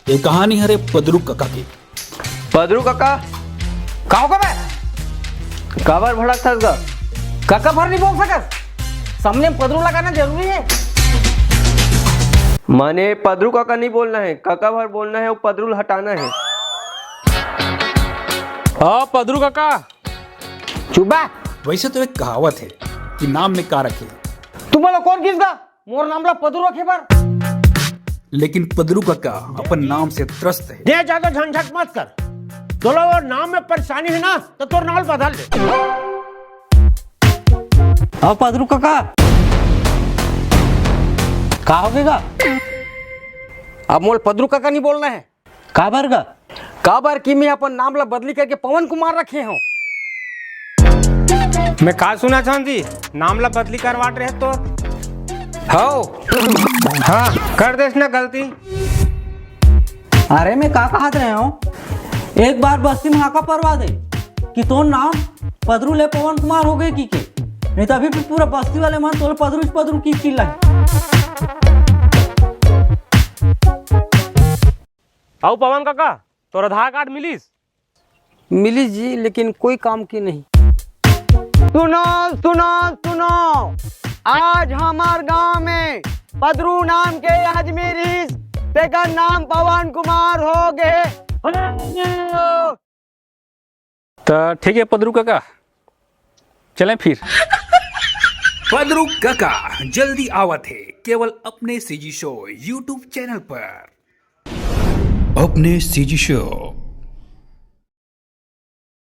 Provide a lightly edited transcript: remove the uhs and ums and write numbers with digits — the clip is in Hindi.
ये कहानी हरे पदरू काका की। पदरू काका का होगा बे? काबर भड़क थस गा। काका भर नहीं बोल सकत, सामने पदरू लगाना जरूरी है। माने पदरू काका नहीं बोलना है, काका भर बोलना है, वो पदरू हटाना है। हाँ पदरू काका। चुबा वैसे तो एक कहावत है कि नाम में का रखे, तुम्हाला कौन किसदा मोर नामला पदरू रखे बर। लेकिन पदरू काका अपन नाम से त्रस्त है। ये ज्यादा झंझट मत कर, चलो वो नाम में परेशानी है ना तो तोर नाम बदल दे। अब पदरू काका का होगेगा? अब मोल पदरू काका नहीं बोलना है। का बर गा? काबर की मैं अपन नाम ला बदली करके पवन कुमार रखे हूँ। मैं का सुना चाहती नाम ला बदली करवाट रहे तो हाँ कर देस ना गलती। अरे मैं का कहत रहे हूँ, एक बार बस्ती में हाका परवा दे कि तो नाम पदरू ले पवन कुमार हो गए की के, नहीं तो अभी भी पूरा बस्ती वाले मन तो पदरू पदरू की चिल्ला। आओ पवन काका, तोर आधार कार्ड मिलीस? मिली जी, लेकिन कोई काम की नहीं। सुनो सुनो सुनो, आज हमार गांव में पदरू नाम के अजमेरी तेकर नाम पवन कुमार हो गए। तो ठीक है पदरू काका, चलें फिर। पदरू काका जल्दी आवत है केवल अपने सीजी शो यूट्यूब चैनल पर। अपने सीजी शो।